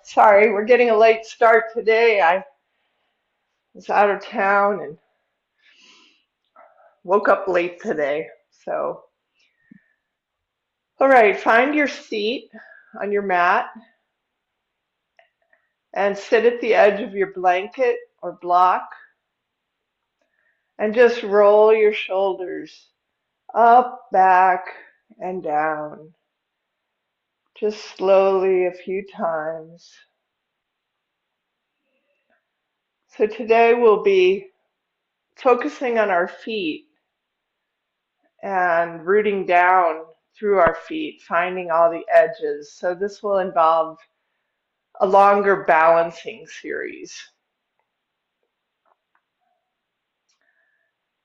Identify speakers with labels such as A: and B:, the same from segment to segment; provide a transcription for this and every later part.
A: Sorry, we're getting a late start today. I was out of town and woke up late today. So, all right, find your seat on your mat and sit at the edge of your blanket or block and just roll your shoulders up, back, and down. Just slowly a few times. So today we'll be focusing on our feet and rooting down through our feet, finding all the edges. So this will involve a longer balancing series.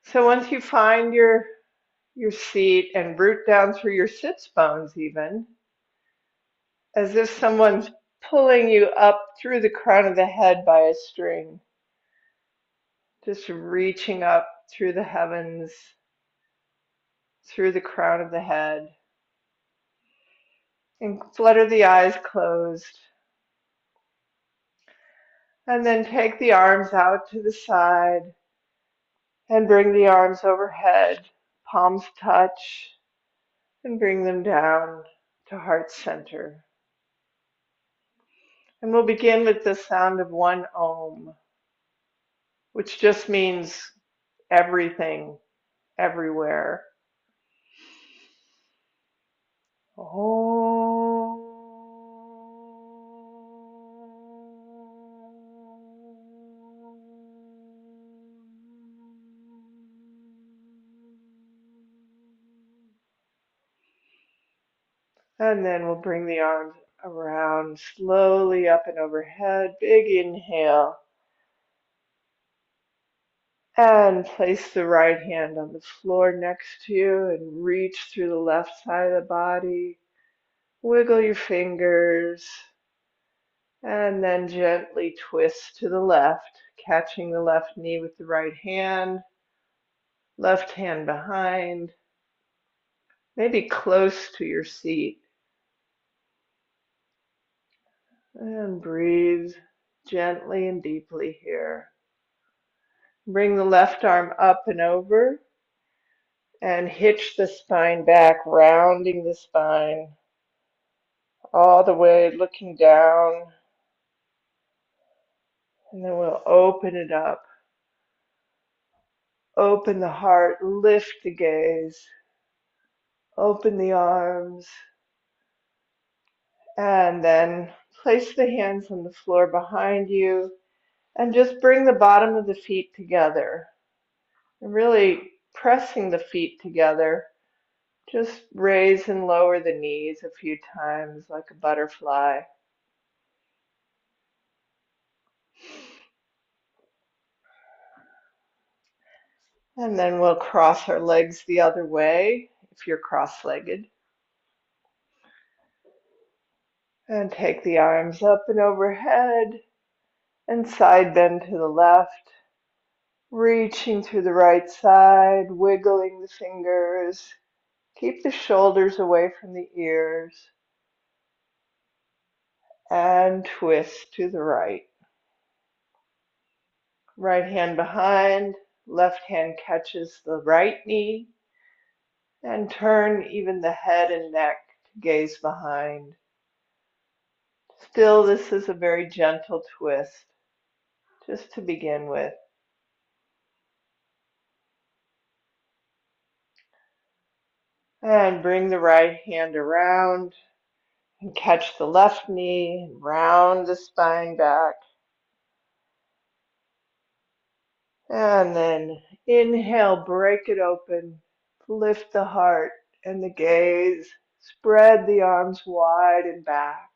A: So once you find your seat and root down through your sits bones even, as if someone's pulling you up through the crown of the head by a string, just reaching up through the heavens, through the crown of the head, and flutter the eyes closed. And then take the arms out to the side and bring the arms overhead, palms touch, and bring them down to heart center. And we'll begin with the sound of one Om, which just means everything, everywhere. Om. And then we'll bring the arms around slowly up and overhead. Big inhale. And place the right hand on the floor next to you and reach through the left side of the body. Wiggle your fingers. And then gently twist to the left, catching the left knee with the right hand. Left hand behind. Maybe close to your seat. And breathe gently and deeply here. Bring the left arm up and over and hitch the spine back, rounding the spine all the way, looking down. And then we'll open it up. Open the heart, lift the gaze, open the arms, and then place the hands on the floor behind you and just bring the bottom of the feet together. And really pressing the feet together. Just raise and lower the knees a few times like a butterfly. And then we'll cross our legs the other way if you're cross-legged. And take the arms up and overhead and side bend to the left. Reaching through the right side, wiggling the fingers. Keep the shoulders away from the ears. And twist to the right. Right hand behind, left hand catches the right knee. And turn even the head and neck to gaze behind. Still, this is a very gentle twist, just to begin with. And bring the right hand around and catch the left knee and round the spine back. And then inhale, break it open, lift the heart and the gaze, spread the arms wide and back.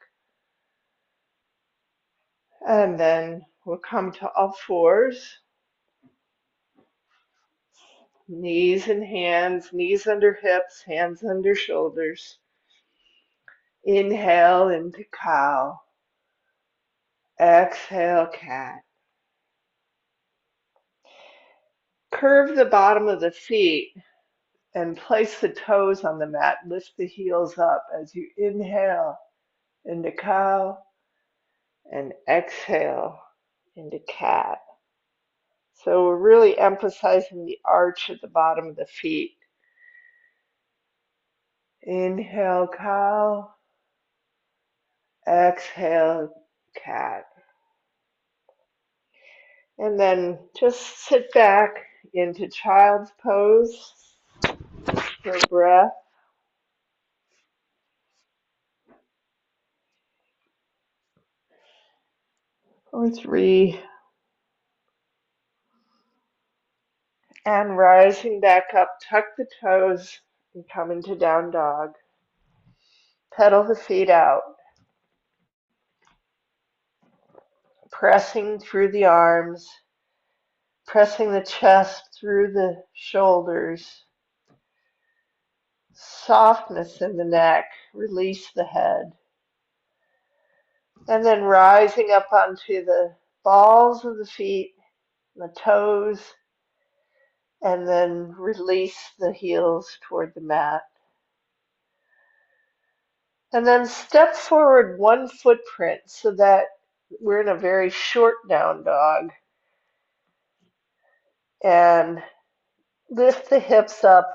A: And then we'll come to all fours. Knees and hands, knees under hips, hands under shoulders. Inhale into cow. Exhale, cat. Curve the bottom of the feet and place the toes on the mat. Lift the heels up as you inhale into cow. and exhale into cat. So we're really emphasizing the arch at the bottom of the feet. Inhale, cow. Exhale, cat. And then just sit back into child's pose for breath. Or 3. And rising back up, tuck the toes and come into down dog. Pedal the feet out. Pressing through the arms, pressing the chest through the shoulders. Softness in the neck, release the head. And then rising up onto the balls of the feet, the toes, and then release the heels toward the mat. And then step forward 1 footprint so that we're in a very short down dog. And lift the hips up.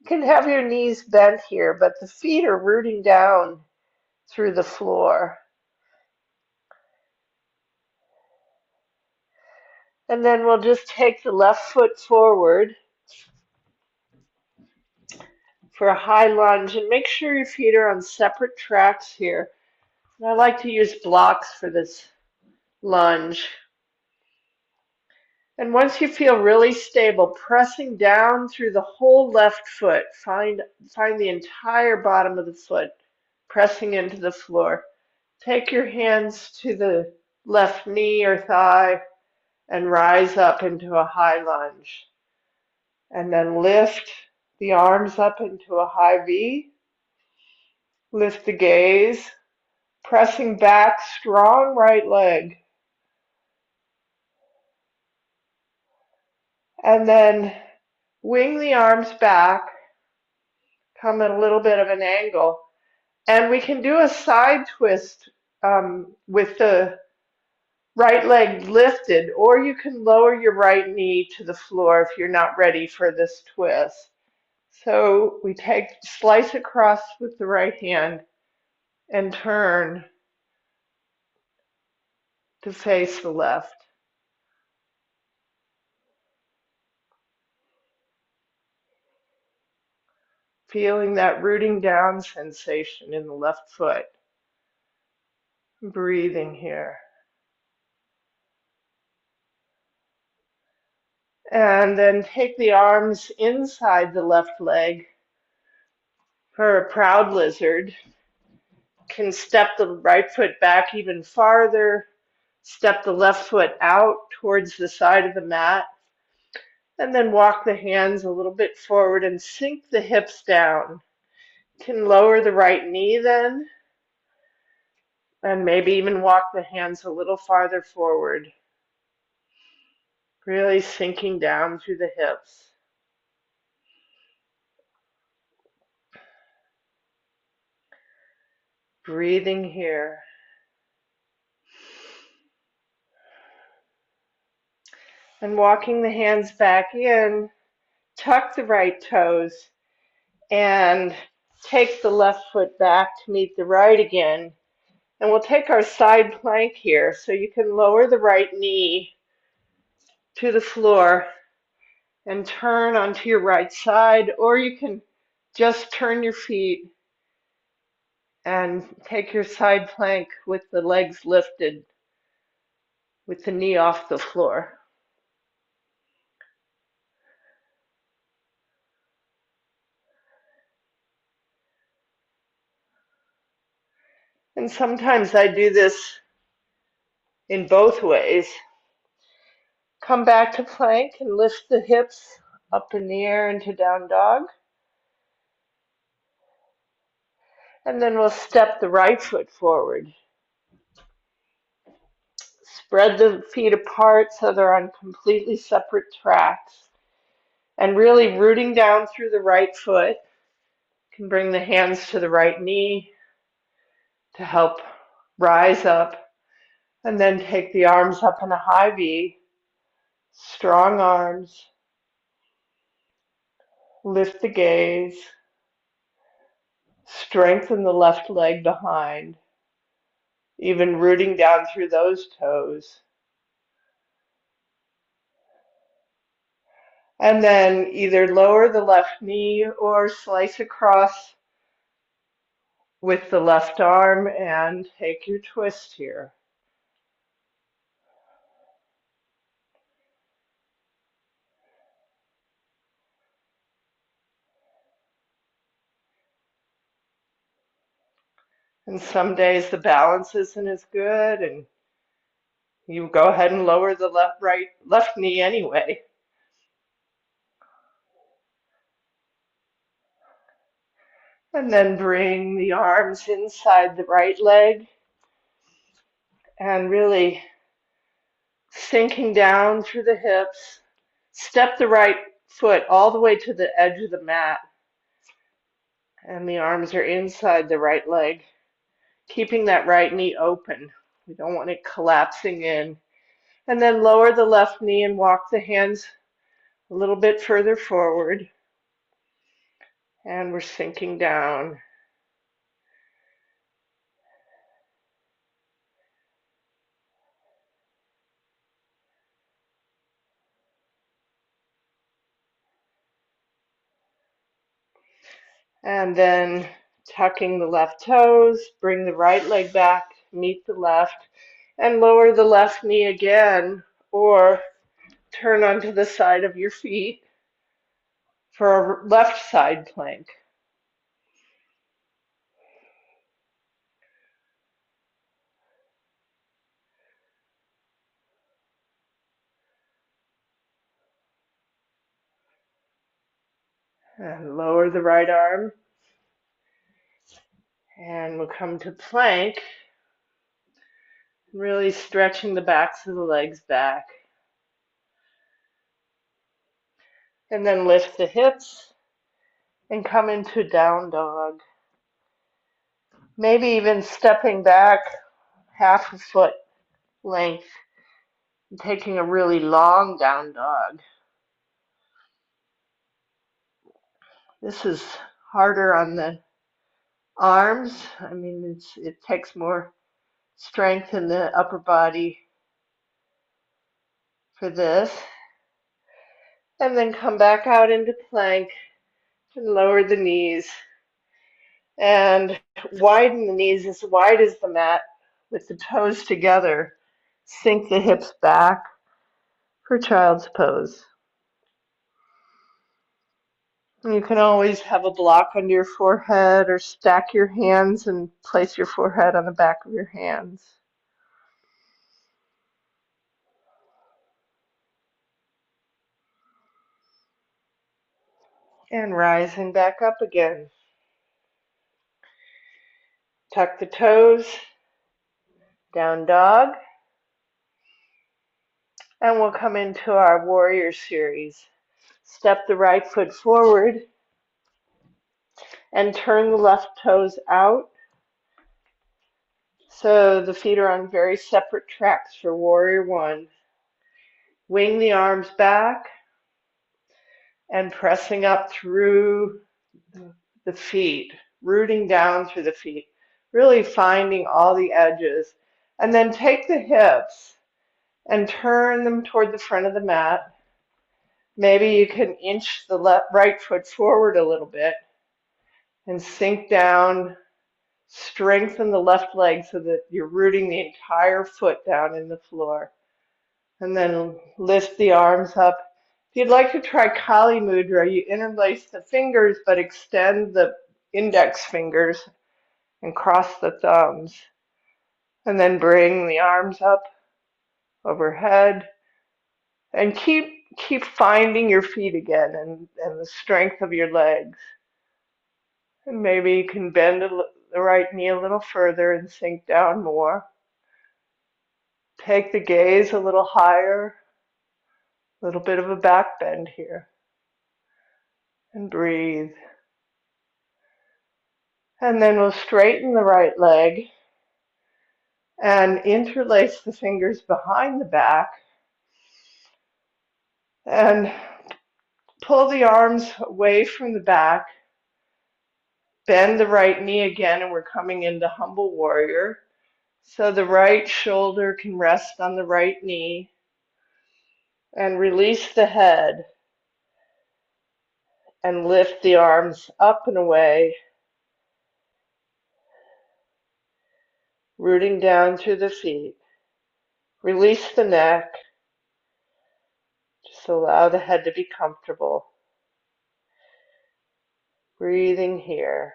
A: You can have your knees bent here, but the feet are rooting down through the floor. And then we'll just take the left foot forward for a high lunge, and make sure your feet are on separate tracks here. And I like to use blocks for this lunge. And once you feel really stable, pressing down through the whole left foot, find the entire bottom of the foot, pressing into the floor. Take your hands to the left knee or thigh and rise up into a high lunge. And then lift the arms up into a high V. Lift the gaze, pressing back, strong right leg. And then wing the arms back, come at a little bit of an angle. And we can do a side twist with the right leg lifted, or you can lower your right knee to the floor if you're not ready for this twist. So we slice across with the right hand and turn to face the left. Feeling that rooting down sensation in the left foot. Breathing here. And then take the arms inside the left leg for a proud lizard. Can step the right foot back even farther. Step the left foot out towards the side of the mat. And then walk the hands a little bit forward and sink the hips down. Can lower the right knee then. And maybe even walk the hands a little farther forward. Really sinking down through the hips. Breathing here. And walking the hands back in, tuck the right toes, and take the left foot back to meet the right again. And we'll take our side plank here, so you can lower the right knee to the floor and turn onto your right side, or you can just turn your feet and take your side plank with the legs lifted, with the knee off the floor. And sometimes I do this in both ways. Come back to plank and lift the hips up in the air into down dog. And then we'll step the right foot forward. Spread the feet apart so they're on completely separate tracks. And really rooting down through the right foot. You can bring the hands to the right knee to help rise up. And then take the arms up in a high V, strong arms, lift the gaze, strengthen the left leg behind, even rooting down through those toes. And then either lower the left knee or slice across with the left arm and take your twist here. And some days the balance isn't as good and you go ahead and lower the left knee anyway. And then bring the arms inside the right leg and really sinking down through the hips. Step the right foot all the way to the edge of the mat. And the arms are inside the right leg, keeping that right knee open. We don't want it collapsing in. And then lower the left knee and walk the hands a little bit further forward. And we're sinking down. And then tucking the left toes, bring the right leg back, meet the left, and lower the left knee again, or turn onto the side of your feet for a left side plank. And lower the right arm, and we'll come to plank, really stretching the backs of the legs back. And then lift the hips and come into down dog. Maybe even stepping back half a foot length and taking a really long down dog. This is harder on the arms. I mean, it takes more strength in the upper body for this. And then come back out into plank and lower the knees. And widen the knees as wide as the mat with the toes together. Sink the hips back for child's pose. You can always have a block under your forehead or stack your hands and place your forehead on the back of your hands. And rising back up again. Tuck the toes, down dog, and we'll come into our warrior series. Step the right foot forward and turn the left toes out. So the feet are on very separate tracks for warrior one. Wing the arms back and pressing up through the feet, rooting down through the feet, really finding all the edges. And then take the hips and turn them toward the front of the mat. Maybe you can inch the right foot forward a little bit and sink down, strengthen the left leg so that you're rooting the entire foot down in the floor. And then lift the arms up. If you'd like to try Kali Mudra, you interlace the fingers but extend the index fingers and cross the thumbs. And then bring the arms up overhead and keep finding your feet again and the strength of your legs. And maybe you can bend the right knee a little further and sink down more. Take the gaze a little higher, a little bit of a back bend here. And breathe. And then we'll straighten the right leg And interlace the fingers behind the back and pull the arms away from the back. Bend the right knee again, and we're coming into humble warrior. So the right shoulder can rest on the right knee, and release the head and lift the arms up and away, rooting down through the feet. Release the neck. Just allow the head to be comfortable. Breathing here.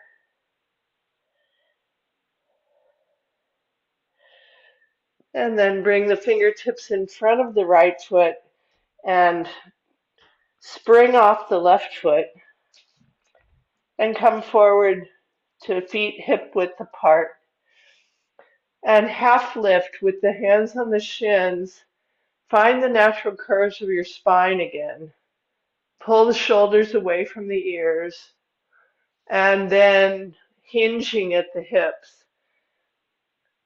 A: And then bring the fingertips in front of the right foot and spring off the left foot and come forward to feet hip width apart. And half lift with the hands on the shins. Find the natural curves of your spine again. Pull the shoulders away from the ears. And then hinging at the hips.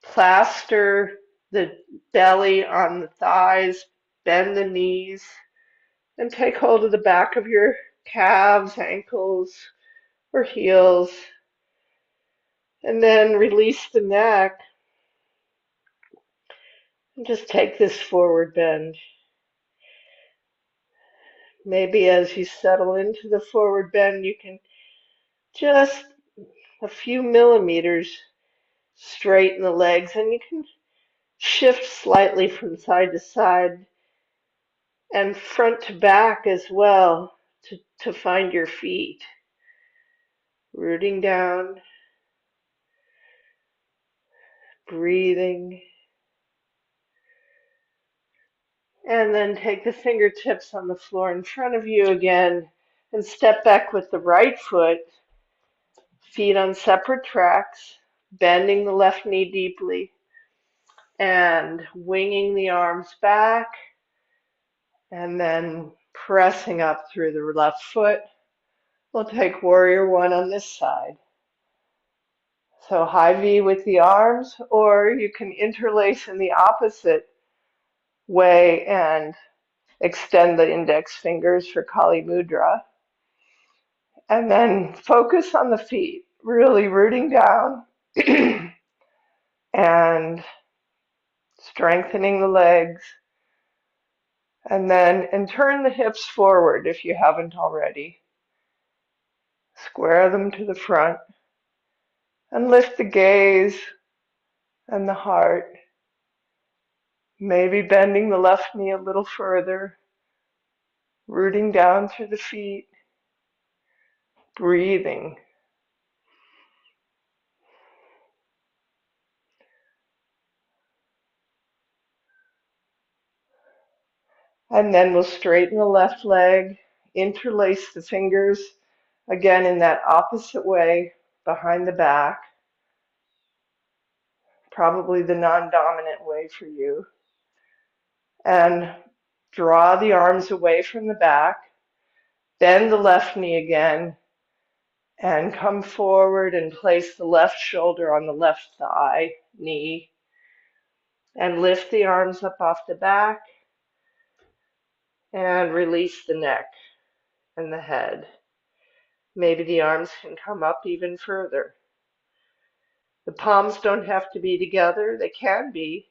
A: Plaster the belly on the thighs. Bend the knees. And take hold of the back of your calves, ankles, or heels. And then release the neck. And just take this forward bend. Maybe as you settle into the forward bend, you can just a few millimeters straighten the legs, and you can shift slightly from side to side and front to back as well to find your feet. Rooting down, breathing, and then take the fingertips on the floor in front of you again and step back with the right foot, feet on separate tracks, bending the left knee deeply and winging the arms back and then pressing up through the left foot. We'll take warrior one on this side. So high V with the arms, or you can interlace in the opposite way and extend the index fingers for Kali Mudra. And then focus on the feet, really rooting down and strengthening the legs. And turn the hips forward if you haven't already. Square them to the front and lift the gaze and the heart. Maybe bending the left knee a little further, rooting down through the feet, breathing. And then we'll straighten the left leg, interlace the fingers, again in that opposite way, behind the back, probably the non-dominant way for you. And draw the arms away from the back, bend the left knee again, and come forward and place the left shoulder on the left thigh, knee, and lift the arms up off the back and release the neck and the head. Maybe the arms can come up even further. The palms don't have to be together. They can be,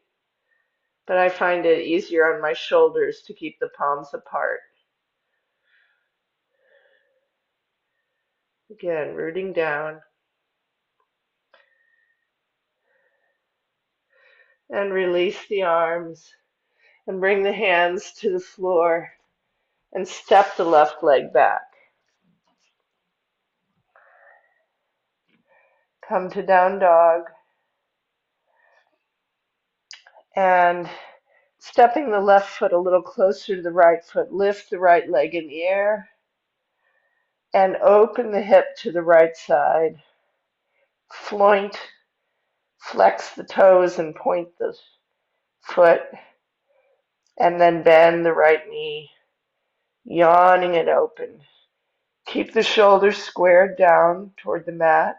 A: but I find it easier on my shoulders to keep the palms apart. Again, rooting down. And release the arms and bring the hands to the floor and step the left leg back. Come to down dog. And stepping the left foot a little closer to the right foot, lift the right leg in the air and open the hip to the right side. Floint, flex the toes and point the foot, and then bend the right knee, yawning it open. Keep the shoulders squared down toward the mat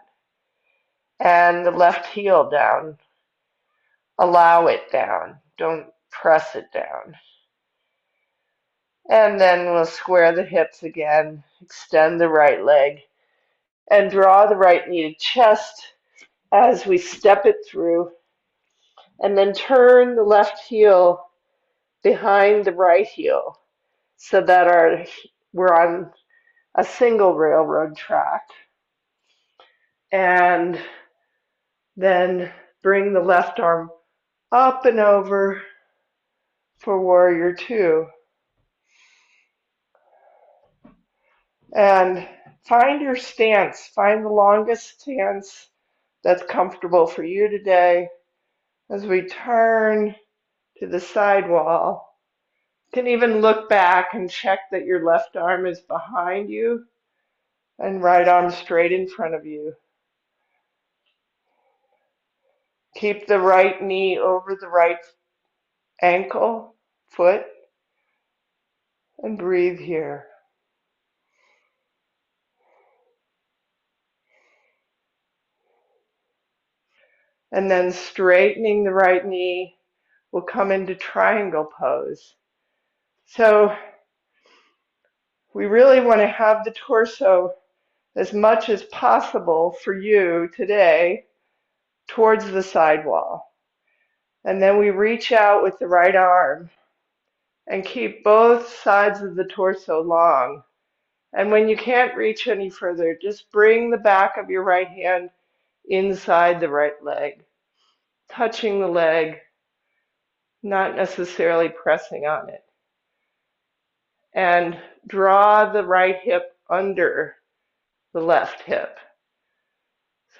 A: and the left heel down. allow it down. Don't press it down. And then we'll square the hips again, extend the right leg, and draw the right knee to chest as we step it through. And then turn the left heel behind the right heel so that we're on a single railroad track. And then bring the left arm up and over for warrior two. And find your stance. Find the longest stance that's comfortable for you today as we turn to the side wall. You can even look back and check that your left arm is behind you and right arm straight in front of you. Keep the right knee over the right ankle, foot, and breathe here. And then straightening the right knee, we'll come into triangle pose. So we really want to have the torso as much as possible for you today towards the side wall. And then we reach out with the right arm and keep both sides of the torso long. And when you can't reach any further, just bring the back of your right hand inside the right leg, touching the leg, not necessarily pressing on it. And draw the right hip under the left hip.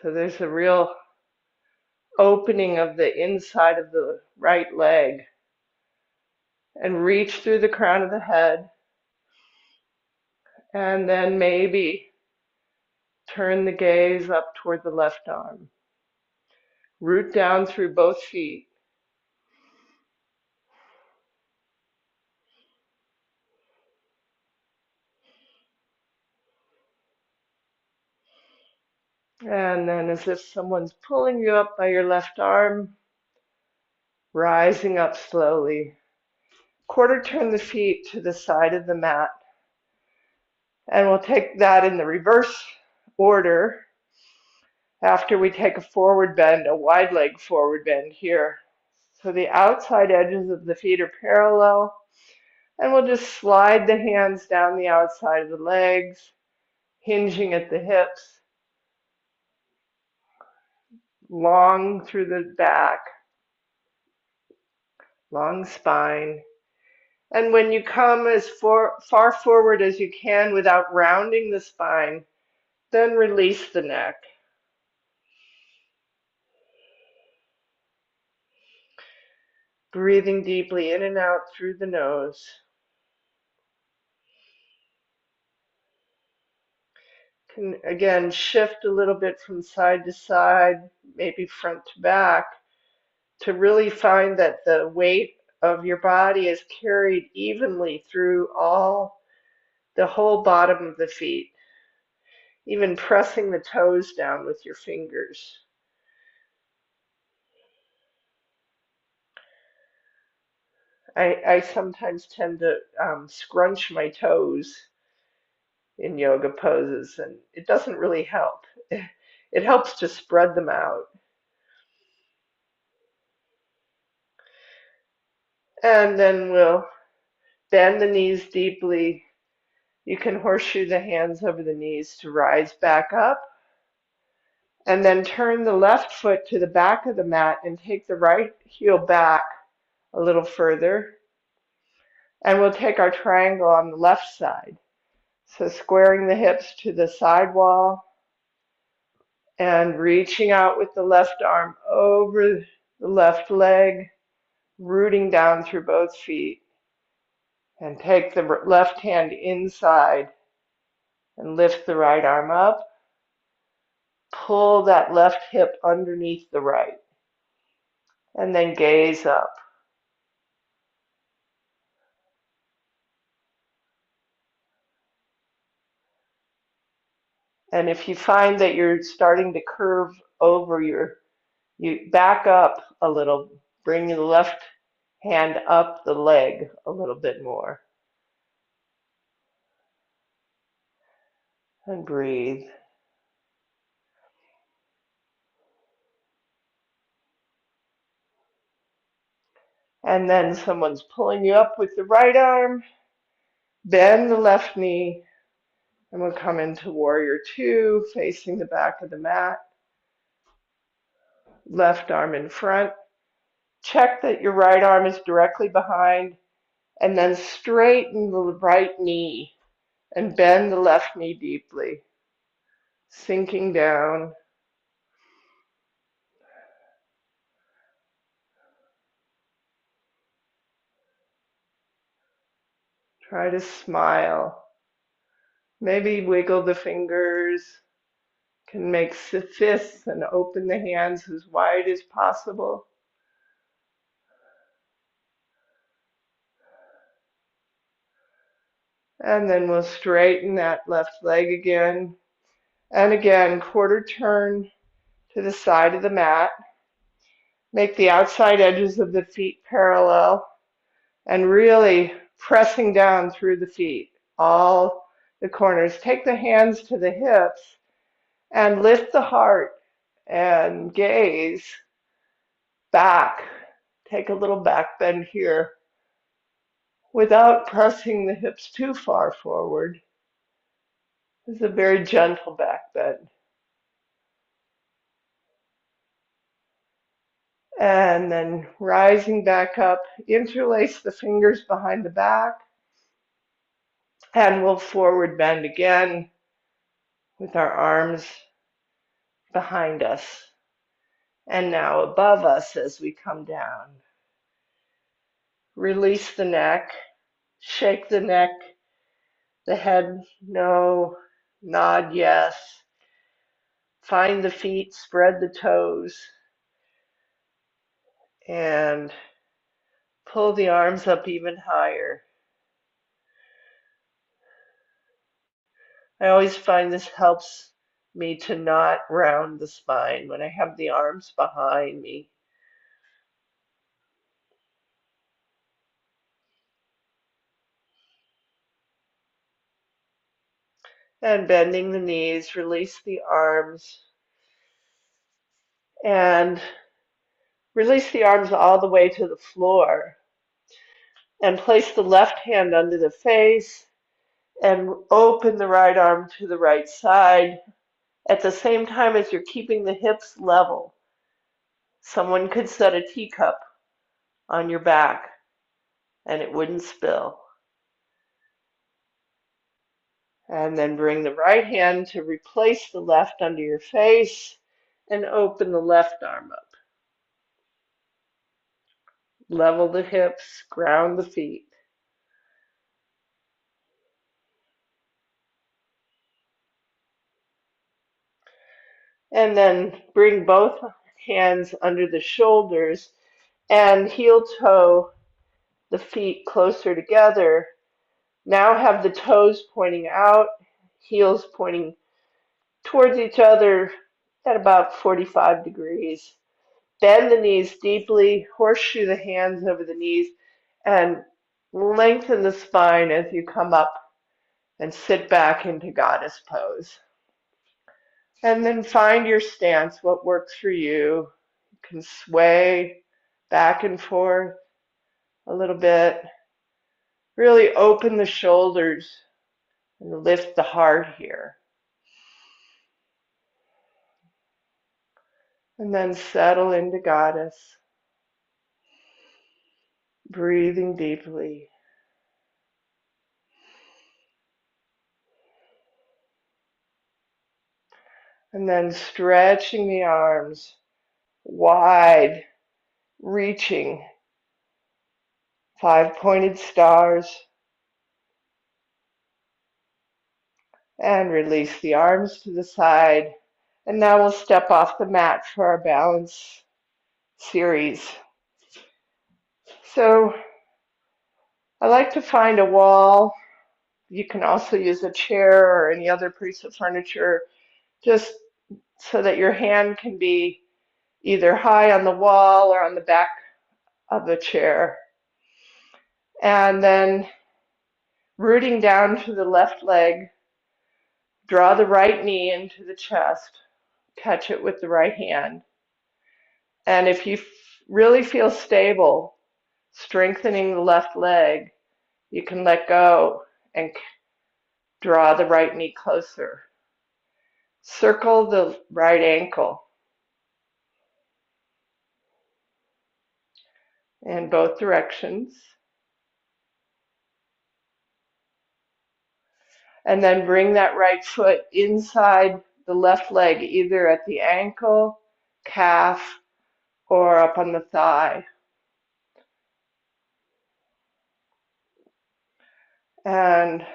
A: So there's a real opening of the inside of the right leg. And reach through the crown of the head. And then maybe turn the gaze up toward the left arm. Root down through both feet. And then as if someone's pulling you up by your left arm, rising up slowly. Quarter turn the feet to the side of the mat. And we'll take that in the reverse order. After we take a forward bend, a wide leg forward bend here. So the outside edges of the feet are parallel. And we'll just slide the hands down the outside of the legs, hinging at the hips, long through the back, long spine. And when you come as far forward as you can without rounding the spine, then release the neck. Breathing deeply in and out through the nose. Can again shift a little bit from side to side, maybe front to back, to really find that the weight of your body is carried evenly through the whole bottom of the feet, even pressing the toes down with your fingers. I sometimes tend to scrunch my toes in yoga poses, and it doesn't really help. It helps to spread them out. And then we'll bend the knees deeply. You can horseshoe the hands over the knees to rise back up. And then turn the left foot to the back of the mat and take the right heel back a little further. And we'll take our triangle on the left side. So squaring the hips to the side wall and reaching out with the left arm over the left leg, rooting down through both feet. And take the left hand inside and lift the right arm up. Pull that left hip underneath the right. And then gaze up. And if you find that you're starting to curve over, you back up a little Bring the left hand up the leg a little bit more. And breathe. And then someone's pulling you up with the right arm. Bend the left knee. And we'll come into warrior two, facing the back of the mat. Left arm in front. Check that your right arm is directly behind. And then straighten the right knee and bend the left knee deeply. Sinking down. Try to smile. Maybe wiggle the fingers. Can make fists and open the hands as wide as possible. And then we'll straighten that left leg again. And again, quarter turn to the side of the mat. Make the outside edges of the feet parallel and really pressing down through the feet, all the corners. Take the hands to the hips and lift the heart and gaze back. Take a little back bend here without pressing the hips too far forward. This is a very gentle back bend. And then rising back up, interlace the fingers behind the back, and we'll forward bend again with our arms behind us. And now above us as we come down. Release the neck, shake the neck, the head no, nod yes. Find the feet, spread the toes, and pull the arms up even higher. I always find this helps me to not round the spine when I have the arms behind me. And bending the knees, release the arms, and release the arms all the way to the floor. And place the left hand under the face and open the right arm to the right side at the same time as you're keeping the hips level. Someone could set a teacup on your back and it wouldn't spill. And then bring the right hand to replace the left under your face and open the left arm up. Level the hips, ground the feet. And then bring both hands under the shoulders and heel toe the feet closer together. Now have the toes pointing out, heels pointing towards each other at about 45 degrees. Bend the knees deeply, horseshoe the hands over the knees, and lengthen the spine as you come up and sit back into goddess pose. And then find your stance, what works for you. You can sway back and forth a little bit. Really open the shoulders and lift the heart here. And then settle into goddess, breathing deeply. And then stretching the arms wide, reaching 5 pointed stars. And release the arms to the side. And now we'll step off the mat for our balance series. So I like to find a wall. You can also use a chair or any other piece of furniture, just so that your hand can be either high on the wall or on the back of the chair. And then rooting down to the left leg, draw the right knee into the chest, catch it with the right hand. And if you really feel stable, strengthening the left leg, you can let go and draw the right knee closer. Circle the right ankle in both directions. And then bring that right foot inside the left leg, either at the ankle, calf, or up on the thigh. And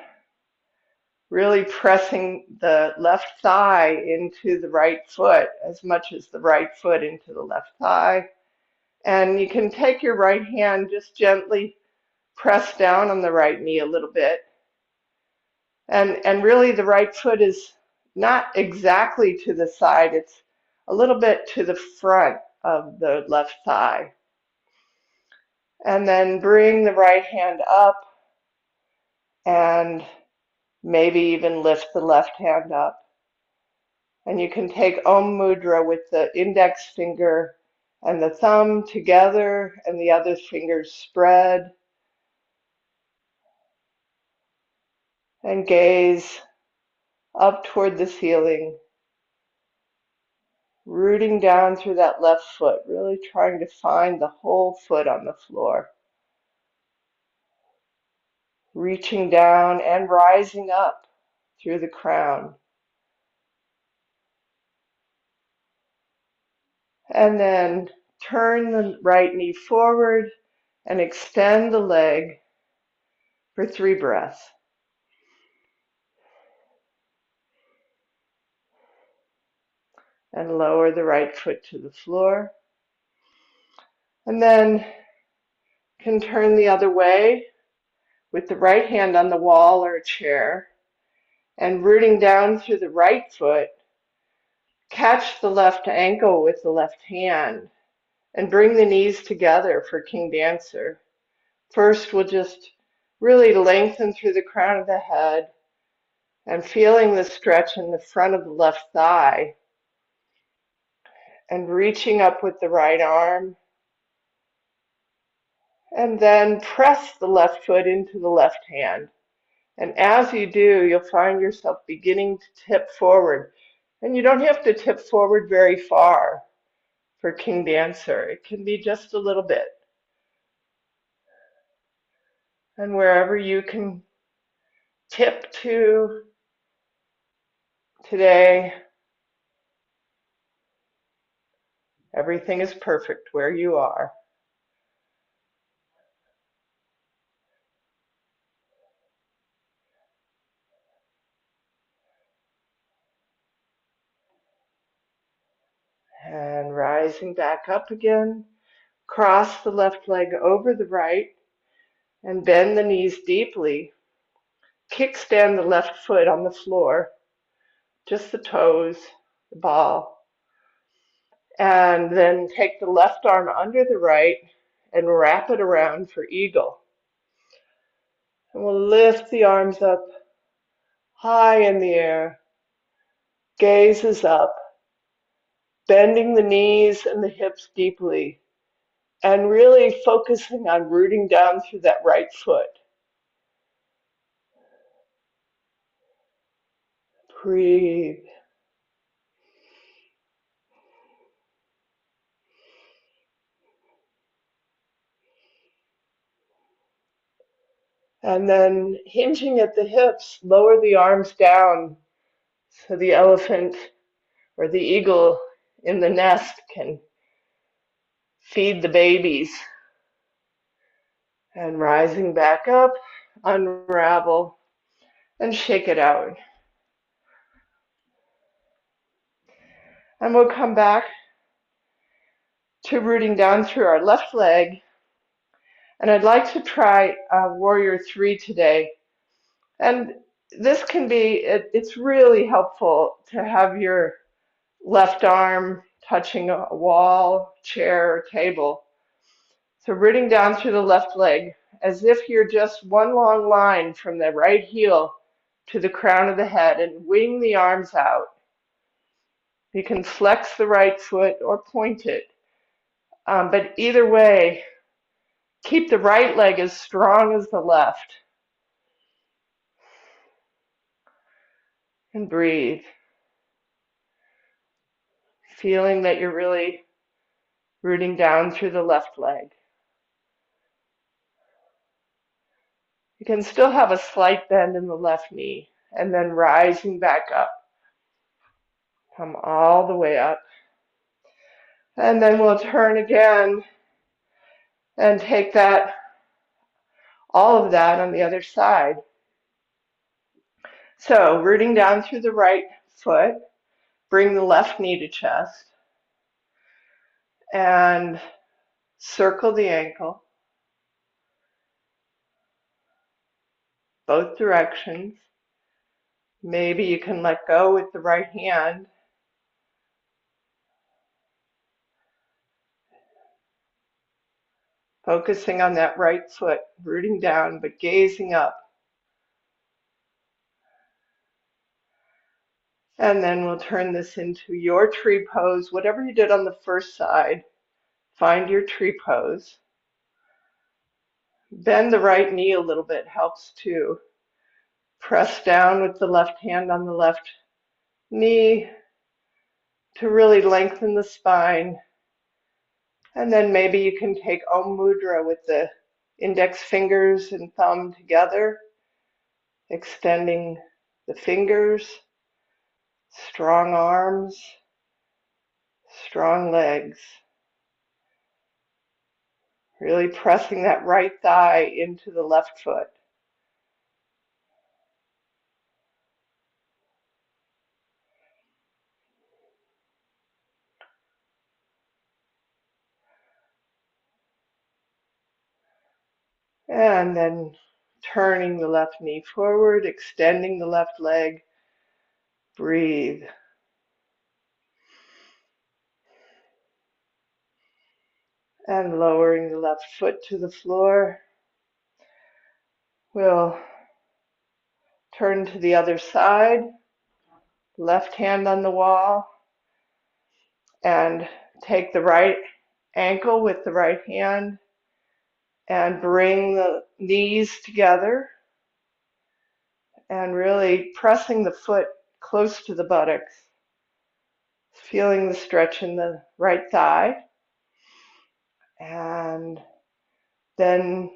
A: really pressing the left thigh into the right foot as much as the right foot into the left thigh. And you can take your right hand, just gently press down on the right knee a little bit. And really the right foot is not exactly to the side, it's a little bit to the front of the left thigh. And then bring the right hand up and maybe even lift the left hand up. And you can take Om Mudra with the index finger and the thumb together and the other fingers spread. And gaze up toward the ceiling, rooting down through that left foot, really trying to find the whole foot on the floor. Reaching down and rising up through the crown. And then turn the right knee forward and extend the leg for 3 breaths. And lower the right foot to the floor. And then can turn the other way with the right hand on the wall or a chair and rooting down through the right foot, catch the left ankle with the left hand and bring the knees together for King Dancer. First, we'll just really lengthen through the crown of the head and feeling the stretch in the front of the left thigh and reaching up with the right arm. And then press the left foot into the left hand. And as you do, you'll find yourself beginning to tip forward. And you don't have to tip forward very far for King Dancer. It can be just a little bit. And wherever you can tip to today, everything is perfect where you are. And rising back up again, cross the left leg over the right and bend the knees deeply. Kickstand the left foot on the floor, just the toes, the ball. And then take the left arm under the right and wrap it around for eagle. And we'll lift the arms up high in the air, gaze is up, bending the knees and the hips deeply, and really focusing on rooting down through that right foot. Breathe. And then hinging at the hips, lower the arms down so the elephant or the eagle in the nest can feed the babies. And rising back up, unravel and shake it out. And we'll come back to rooting down through our left leg. And I'd like to try Warrior 3 today. And this can be, it's really helpful to have your left arm touching a wall, chair, or table. So rooting down through the left leg as if you're just one long line from the right heel to the crown of the head, and wing the arms out. You can flex the right foot or point it. But either way, keep the right leg as strong as the left. And breathe. Feeling that you're really rooting down through the left leg. You can still have a slight bend in the left knee, and then rising back up. Come all the way up. And then we'll turn again and take that, all of that on the other side. So rooting down through the right foot, bring the left knee to chest, and circle the ankle, both directions. Maybe you can let go with the right hand. Focusing on that right foot, rooting down, but gazing up. And then we'll turn this into your tree pose. Whatever you did on the first side, find your tree pose. Bend the right knee a little bit, helps too. Press down with the left hand on the left knee to really lengthen the spine. And then maybe you can take Om Mudra with the index fingers and thumb together, extending the fingers, strong arms, strong legs. Really pressing that right thigh into the left foot. And then turning the left knee forward, extending the left leg. Breathe. And lowering the left foot to the floor. We'll turn to the other side, left hand on the wall, and take the right ankle with the right hand and bring the knees together and really pressing the foot close to the buttocks, feeling the stretch in the right thigh, and then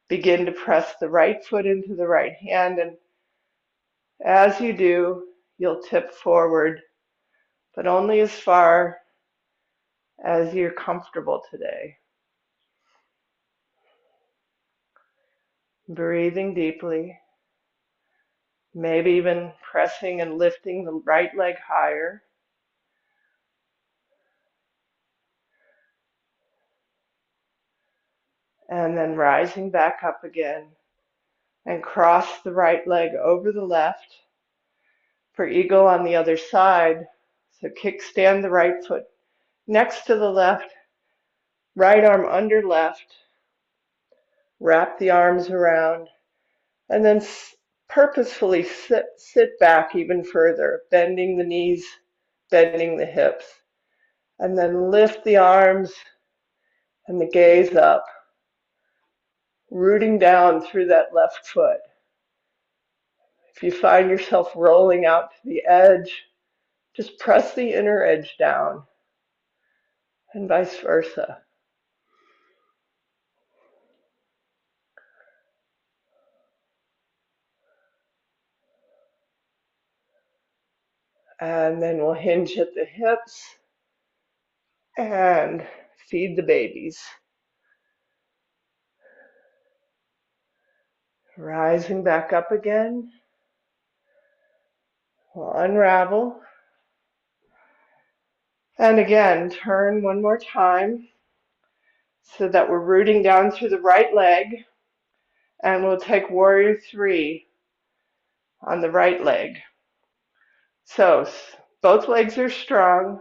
A: begin to press the right foot into the right hand. And as you do, you'll tip forward, but only as far as you're comfortable today. Breathing deeply, maybe even pressing and lifting the right leg higher. And then rising back up again and cross the right leg over the left for eagle on the other side. So kickstand the right foot next to the left, right arm under left, wrap the arms around, and then purposefully sit back even further, bending the knees, bending the hips, and then lift the arms and the gaze up, rooting down through that left foot. If you find yourself rolling out to the edge, just press the inner edge down, and vice versa. And then we'll hinge at the hips and feed the babies. Rising back up again. We'll unravel. And again, turn one more time so that we're rooting down through the right leg. And we'll take warrior three on the right leg. So both legs are strong.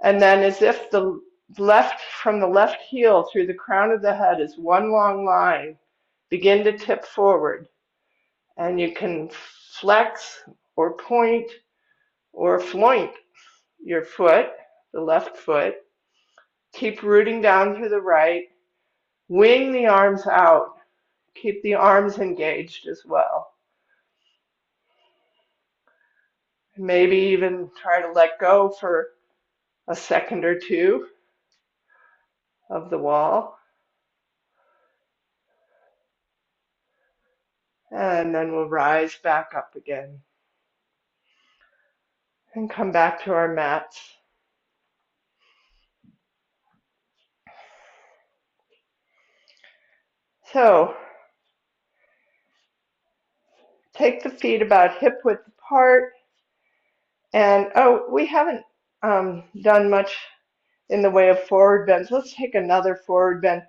A: And then as if the left from the left heel through the crown of the head is one long line. Begin to tip forward, and you can flex or point or floint your foot, the left foot. Keep rooting down through the right. Wing the arms out. Keep the arms engaged as well. Maybe even try to let go for a second or two of the wall. And then we'll rise back up again and come back to our mats. So take the feet about hip width apart. And we haven't done much in the way of forward bends. Let's take another forward bend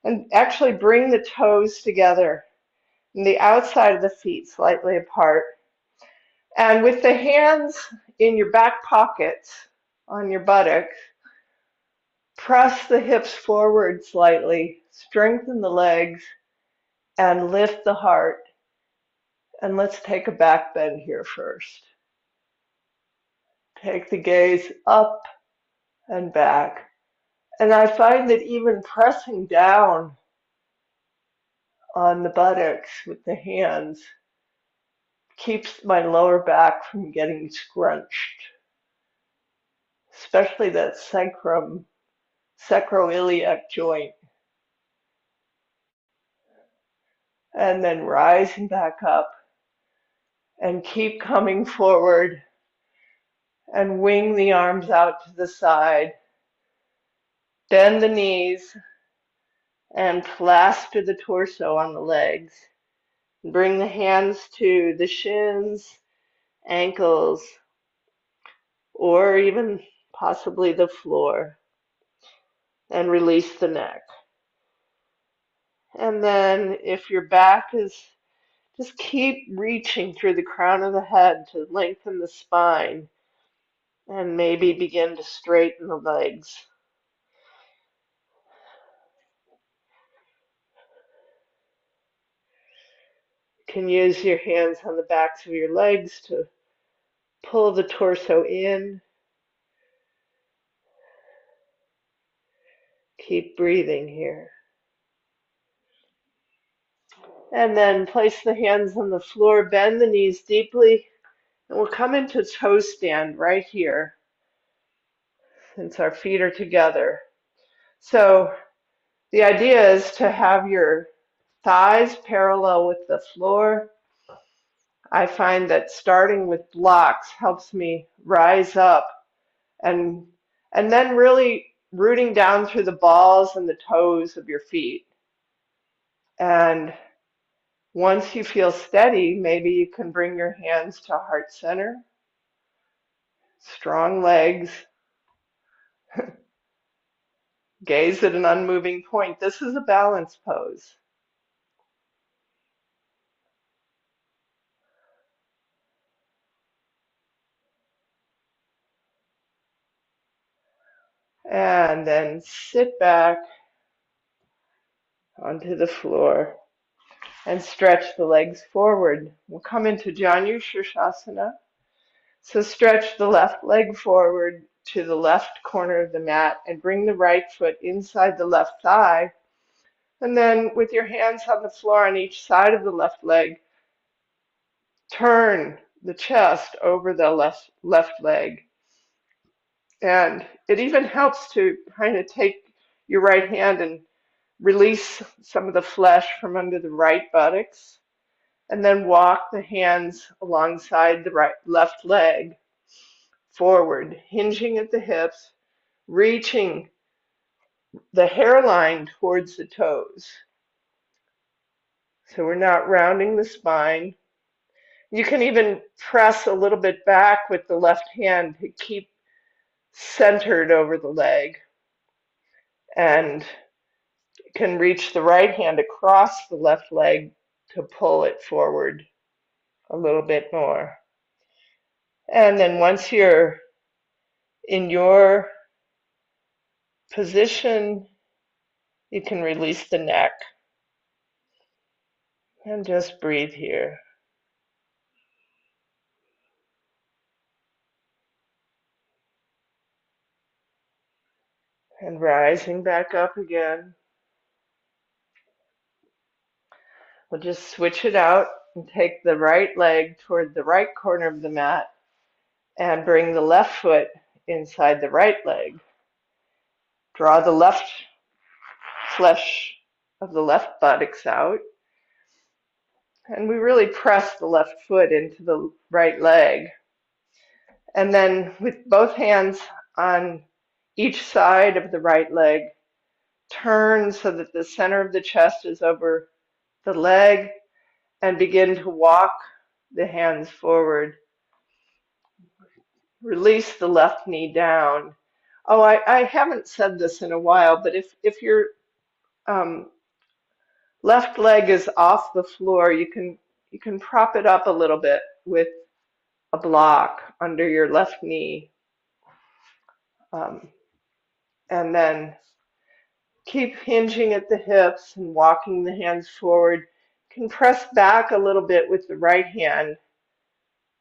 A: and actually bring the toes together and the outside of the feet slightly apart. And with the hands in your back pockets on your buttocks, press the hips forward slightly, strengthen the legs, and lift the heart. And let's take a back bend here first. Take the gaze up and back. And I find that even pressing down on the buttocks with the hands keeps my lower back from getting scrunched, especially that sacroiliac joint. And then rising back up and keep coming forward and wing the arms out to the side. Bend the knees and plaster the torso on the legs. Bring the hands to the shins, ankles, or even possibly the floor, and release the neck. And then if your back is, just keep reaching through the crown of the head to lengthen the spine and maybe begin to straighten the legs. You can use your hands on the backs of your legs to pull the torso in. Keep breathing here. And then place the hands on the floor, bend the knees deeply, and we'll come into toe stand right here since our feet are together. So the idea is to have your thighs parallel with the floor. I find that starting with blocks helps me rise up and then really rooting down through the balls and the toes of your feet. And once you feel steady, maybe you can bring your hands to heart center, strong legs, gaze at an unmoving point. This is a balance pose. And then sit back onto the floor and stretch the legs forward. We'll come into Janu Shirshasana. So stretch the left leg forward to the left corner of the mat and bring the right foot inside the left thigh. And then with your hands on the floor on each side of the left leg, turn the chest over the left leg. And it even helps to kind of take your right hand and release some of the flesh from under the right buttocks, and then walk the hands alongside the left leg forward, hinging at the hips, reaching the hairline towards the toes. So we're not rounding the spine. You can even press a little bit back with the left hand to keep centered over the leg, and can reach the right hand across the left leg to pull it forward a little bit more. And then once you're in your position, you can release the neck and just breathe here. And rising back up again. We'll just switch it out and take the right leg toward the right corner of the mat and bring the left foot inside the right leg. Draw the left flesh of the left buttocks out. And we really press the left foot into the right leg. And then with both hands on each side of the right leg, turn so that the center of the chest is over the leg and begin to walk the hands forward. Release the left knee down. Oh, I haven't said this in a while, but if your um, left leg is off the floor, you can prop it up a little bit with a block under your left knee. Um, and then keep hinging at the hips and walking the hands forward. You can press back a little bit with the right hand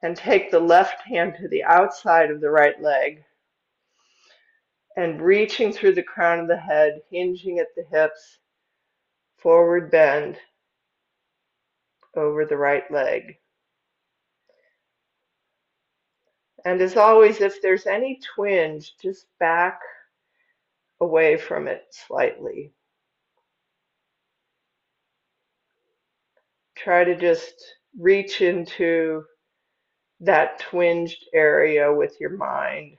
A: and take the left hand to the outside of the right leg and reaching through the crown of the head, hinging at the hips, forward bend over the right leg. And as always, if there's any twinge, just back away from it slightly. Try to just reach into that twinged area with your mind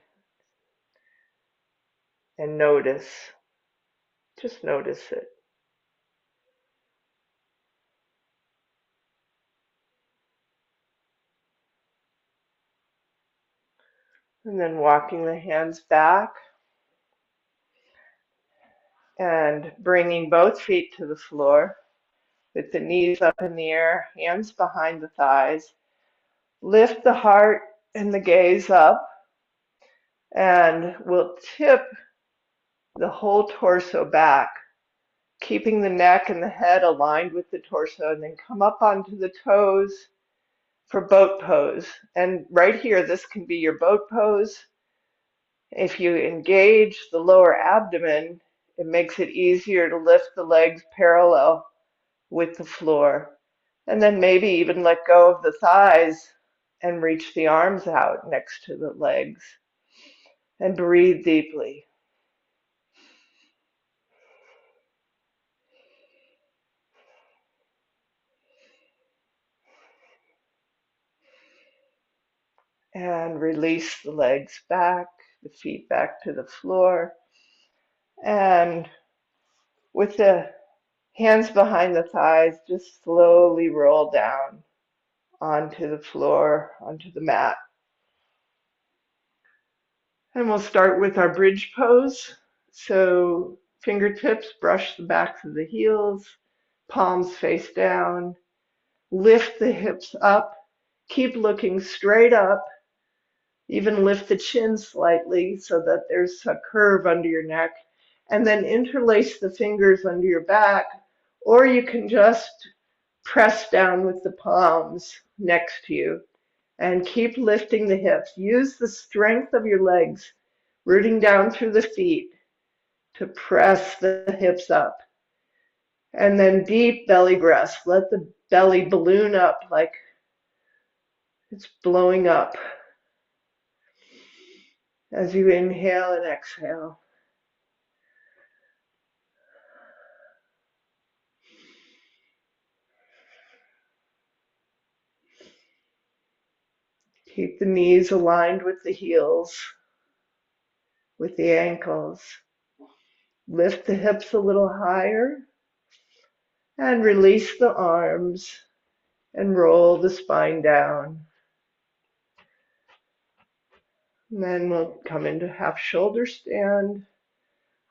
A: and notice. Just notice it. And then walking the hands back and bringing both feet to the floor with the knees up in the air, hands behind the thighs. Lift the heart and the gaze up, and we'll tip the whole torso back, keeping the neck and the head aligned with the torso, and then come up onto the toes for boat pose. And right here, this can be your boat pose. If you engage the lower abdomen, it makes it easier to lift the legs parallel with the floor. And then maybe even let go of the thighs and reach the arms out next to the legs. And breathe deeply. And release the legs back, the feet back to the floor. And with the hands behind the thighs, just slowly roll down onto the floor, onto the mat. And we'll start with our bridge pose. So fingertips brush the backs of the heels, palms face down. Lift the hips up. Keep looking straight up. Even lift the chin slightly so that there's a curve under your neck. And then interlace the fingers under your back, or you can just press down with the palms next to you. And keep lifting the hips. Use the strength of your legs, rooting down through the feet to press the hips up. And then deep belly breaths. Let the belly balloon up like it's blowing up as you inhale and exhale. Keep the knees aligned with the heels, with the ankles. Lift the hips a little higher and release the arms and roll the spine down. And then we'll come into half shoulder stand,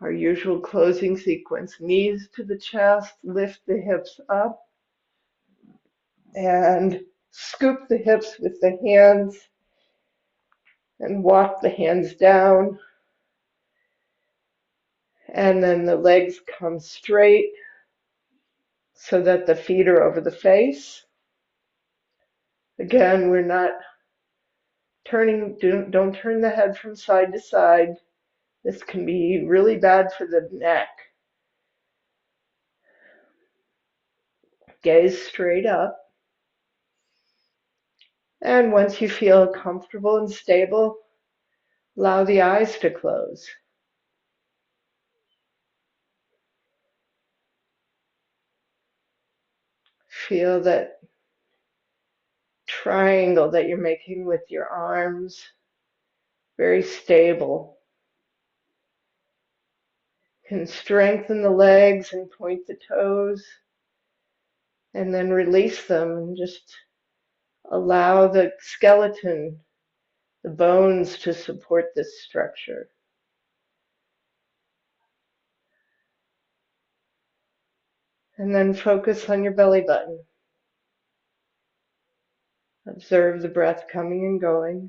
A: our usual closing sequence. Knees to the chest, lift the hips up, and scoop the hips with the hands and walk the hands down. And then the legs come straight so that the feet are over the face. Again, we're not turning, don't turn the head from side to side. This can be really bad for the neck. Gaze straight up. And once you feel comfortable and stable, allow the eyes to close. Feel that triangle that you're making with your arms, very stable. Can strengthen the legs and point the toes, and then release them and just allow the skeleton, the bones to support this structure. And then focus on your belly button. Observe the breath coming and going.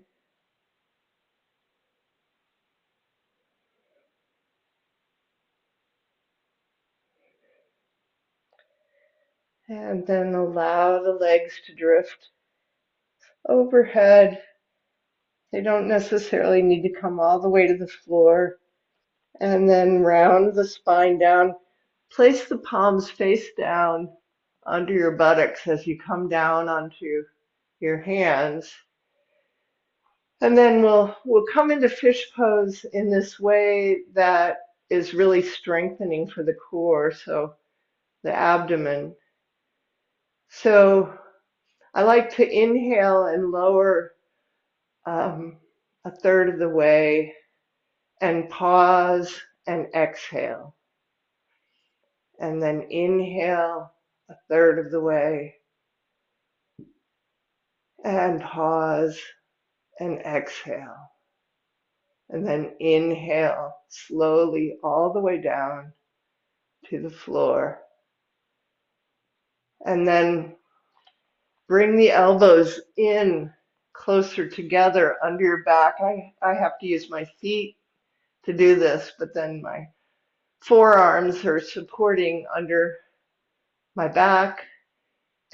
A: And then allow the legs to drift overhead. They don't necessarily need to come all the way to the floor. And then round the spine down. Place the palms face down under your buttocks as you come down onto your hands. And then we'll come into fish pose in this way that is really strengthening for the core, so the abdomen. So I like to inhale and lower a third of the way and pause and exhale. And then inhale a third of the way and pause and exhale. And then inhale slowly all the way down to the floor. And then bring the elbows in closer together under your back. I have to use my feet to do this, but then my forearms are supporting under my back,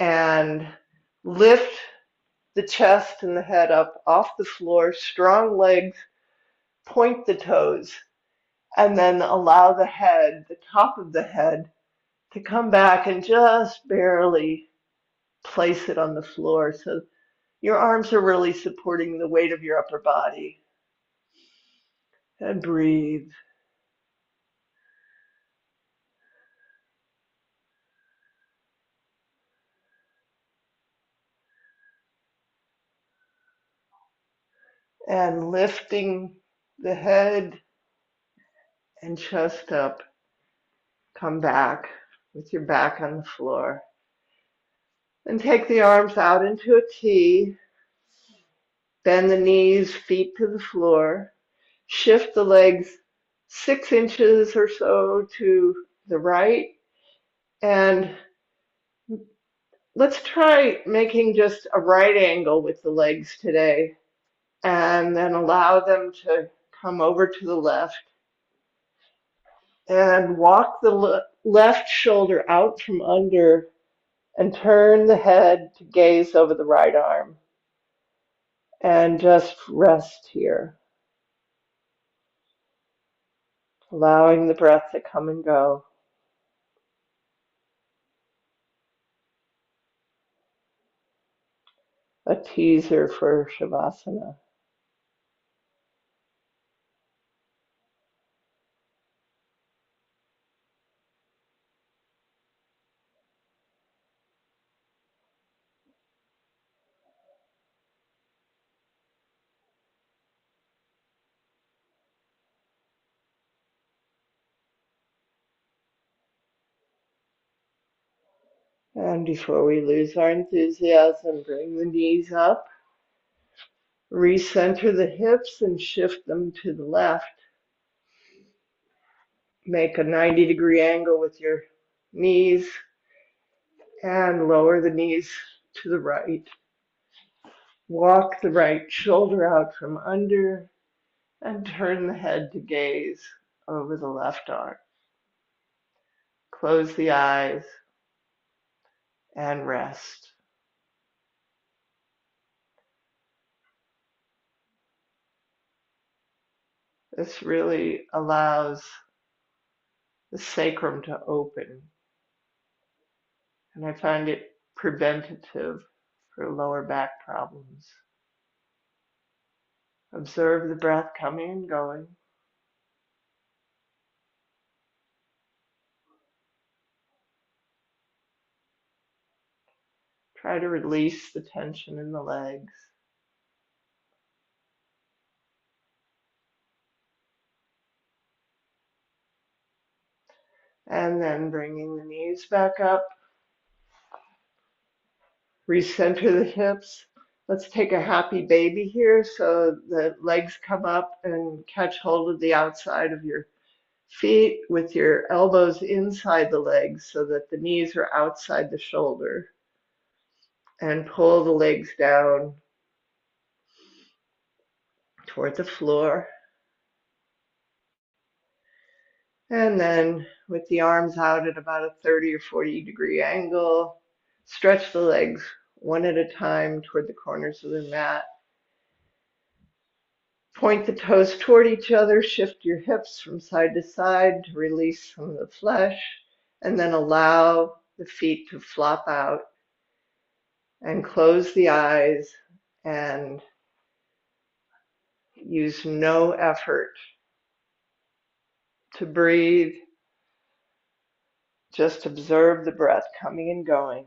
A: and lift the chest and the head up off the floor, strong legs, point the toes, and then allow the head, the top of the head, to come back and just barely place it on the floor. So your arms are really supporting the weight of your upper body. And breathe. And lifting the head and chest up. Come back with your back on the floor. And take the arms out into a T. Bend the knees, feet to the floor. Shift the legs 6 inches or so to the right. And let's try making just a right angle with the legs today. And then allow them to come over to the left. And walk the left shoulder out from under and turn the head to gaze over the right arm. And just rest here, allowing the breath to come and go. A teaser for Shavasana. And before we lose our enthusiasm, bring the knees up, recenter the hips and shift them to the left. Make a 90-degree angle with your knees and lower the knees to the right. Walk the right shoulder out from under and turn the head to gaze over the left arm. Close the eyes and rest. This really allows the sacrum to open, and I find it preventative for lower back problems. Observe the breath coming and going. Try to release the tension in the legs. And then bringing the knees back up. Recenter the hips. Let's take a happy baby here so the legs come up and catch hold of the outside of your feet with your elbows inside the legs so that the knees are outside the shoulder. And pull the legs down toward the floor. And then with the arms out at about a 30 or 40-degree angle, stretch the legs one at a time toward the corners of the mat. Point the toes toward each other, shift your hips from side to side to release some of the flesh, and then allow the feet to flop out and close the eyes and use no effort to breathe. Just observe the breath coming and going.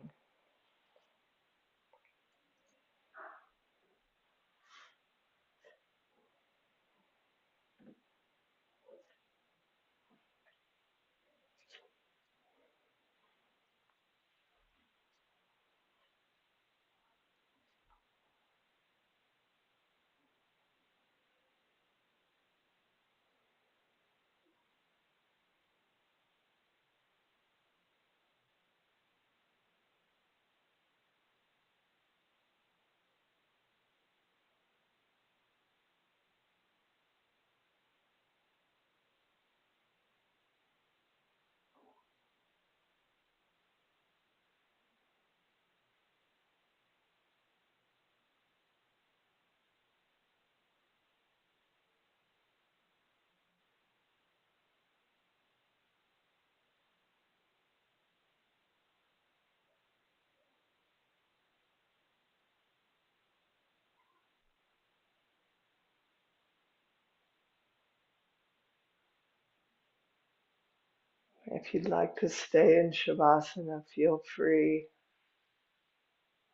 A: If you'd like to stay in Shavasana, feel free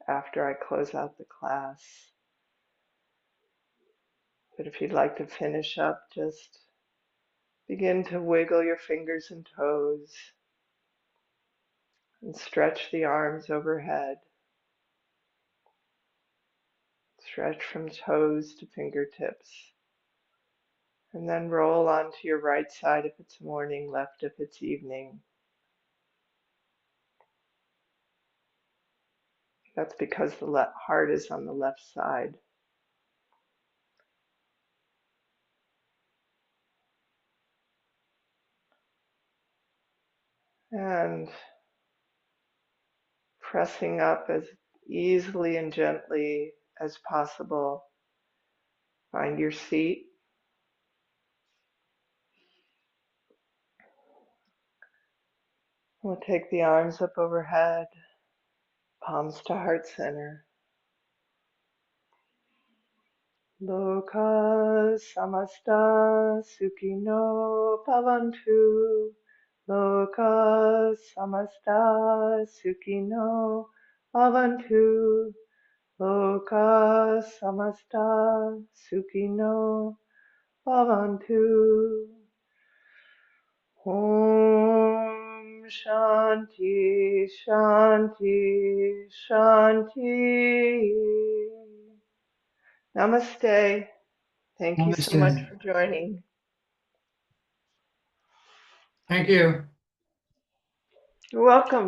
A: after I close out the class. But if you'd like to finish up, just begin to wiggle your fingers and toes and stretch the arms overhead. Stretch from toes to fingertips. And then roll onto your right side if it's morning, left if it's evening. That's because the heart is on the left side. And pressing up as easily and gently as possible. Find your seat. We'll take the arms up overhead, palms to heart center. Loka samasta sukhino bhavantu. Loka samasta sukhino bhavantu. Loka samasta sukhino bhavantu. Om Shanti Shanti Shanti. Namaste. Thank you so much
B: Namaste.
A: for joining.
B: Thank you.
A: You're welcome.